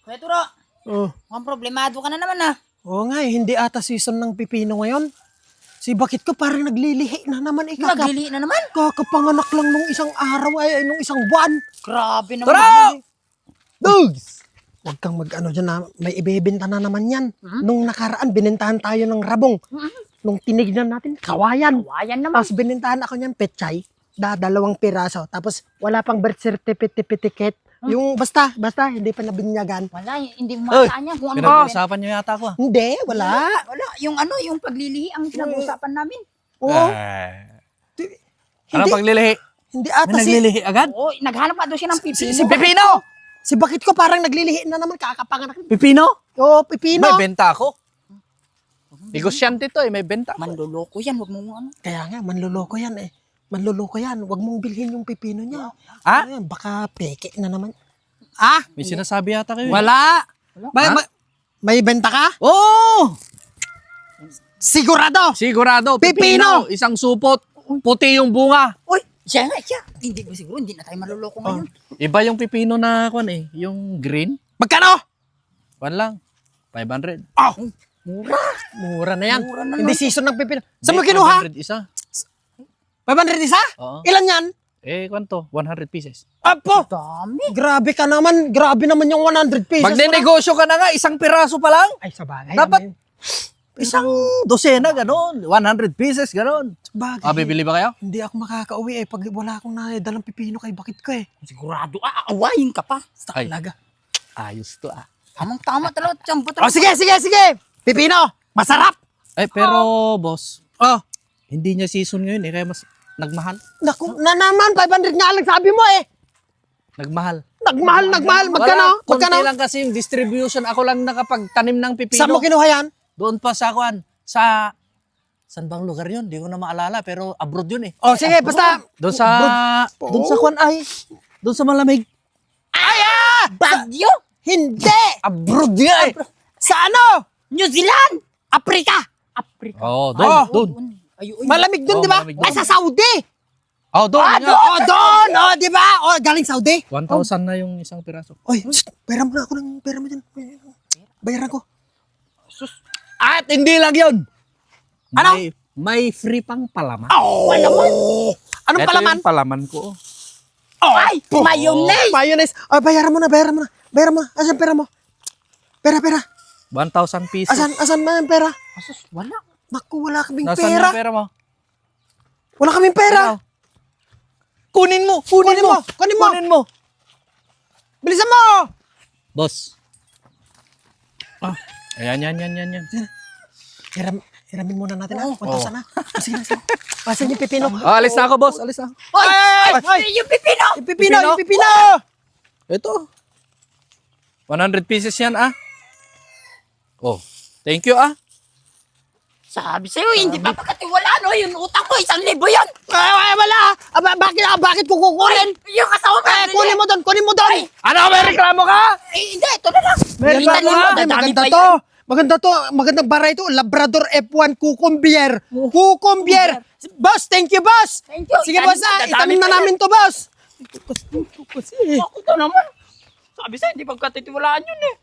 Kuya Turo, Oh. mukhang problemado ka na naman ah. Oo nga hindi ata season ng pipino ngayon. Si Bakit ko parang naglilihi na naman eh. Naglili na naman. Kakapanganak lang nung isang araw ay nung isang buwan. Grabe naman. Tara! Dugs! Huwag kang mag-ano dyan na may ibebenta na naman yan. Nung nakaraan, binentahan tayo ng rabong. Nung tinignan natin, kawayan. Kawayan naman. Tapos binintahan ako niyan, petchay. Dalawang piraso. Tapos wala pang birth certificate. Yung basta, hindi pa nabinyagan. Wala, hindi mo masaan yan. Kung ano Pinag-uusapan nyo yata ako. Hindi, wala. Wala, yung paglilihi ang pinag-uusapan namin. Oo. Ano paglilihi? Hindi ata May naglilihi agad? Oo, naghanap nga doon siya ng pipino. si Pipino! Si Bakit ko parang naglilihi na naman kakapanganak. Pipino? Oo, Pipino. May benta ako. Negosyante to eh, may benta. Manloloko yan, huwag mo ano. Kaya nga, manloloko yan eh. Manloloko yan. Huwag mong bilhin yung pipino niya. Ah? Ayan, baka peke na naman. Ah? May sinasabi yata kayo. Wala. Ha? May benta ka? Oo! Sigurado! Sigurado. Pipino! Isang supot. Puti yung bunga. Uy, siya nga, siya. Hindi ba siguro, hindi na tayo maloloko ngayon. Iba yung pipino na kwan eh. Yung green. Magkano? Kwan lang. 500. Oh, Mura. mura na yan. Mura na Hindi naman. season ng pipino. Saan mo Hindi, kinuha? 500 isa. 500 isa? Oo. Ilan yan? Eh, kwan to? 100 pieces. Apo! Dami. Grabe ka naman. Grabe naman yung 100 pesos. Magne-negosyo ka na nga, isang piraso pa lang. Ay, sa bagay. Dapat isang dosena, ganon. 100 pieces, ganon. Sa bagay. Bibili ba kayo? Hindi ako makakauwi eh. Pag wala akong dalang pipino kay Bakit ko eh. Sigurado, aawayin ka pa. Ay. Talaga. Ayos to ah. Tamang-tama talaga, tiyampo Oh, sige. Pipino! Masarap! Eh, pero boss, Oh. hindi niya season ngayon eh, kaya mas nagmahal. Naku, na naman. 500 nga lang sabi mo eh. Nagmahal. Nagmahal. Magkano? Wala, konti Magkano? lang kasi yung distribution. Ako lang nakapagtanim ng pipino. Saan mo kinuha yan? Doon pa sa kwan. Saan bang lugar yun? Di ko na maalala, pero abroad yun eh. Oh, sige, basta. Doon sa kwan ay. Doon sa malamig. Bagyo! Hindi! Abroad yan eh. Sa ano? New Zealand! Afrika! Africa. Oo, Oh. doon. Ayun. Malamig doon, Oh, di ba? malamig doon. Ay, sa Saudi! Oh, doon. nga. Oh, doon! Oh, di ba? Oh, galing Saudi. 1,000 na yung isang piraso. Oy, pera mo na ako ng pera mo dyan. Bayaran ko. At hindi lang yun. Ano? May free pang palaman. Oh! Anong Ito palaman? yung palaman ko. Ay, mayonnaise! Mayonnaise. Oh, bayaran mo na. Bayaran mo. Asan pera mo? Pera. 1,000 pieces. Asan mo yung pera? Asus, wala. Naku, wala kaming Nasaan pera. yung pera mo? Wala kaming pera. Ano? Kunin mo. Kunin mo. Bilisan mo. Boss. Ah, ayan. Hiramin muna natin ha. 1,000 na. Sige. Asan yung pipino? Ah, alis na ako, boss. Alis na. Ay! Yung pipino! Yung pipino! Ito. 100 pieces yan, ah. Oh, thank you, ah. Sabi sa'yo, hindi pa pagkatiwala, no? Yung utang ko, 1,000 yan! Ay, wala. Bakit ko kukunin? Yung kasama mo! Kunin mo doon. Ano, may reklamo ka? Hindi, ito na lang. Meron Kita ba? niyo, Ay, dadami maganda pa to. yan. Magandang bara ito. Labrador F1 Cucumbier. Boss, thank you, boss. Thank you. Sige, boss, Dadami itanim pa na yan. namin to, boss. Ako to naman. Sabi sa'yo, hindi pagkatitiwalaan yun eh.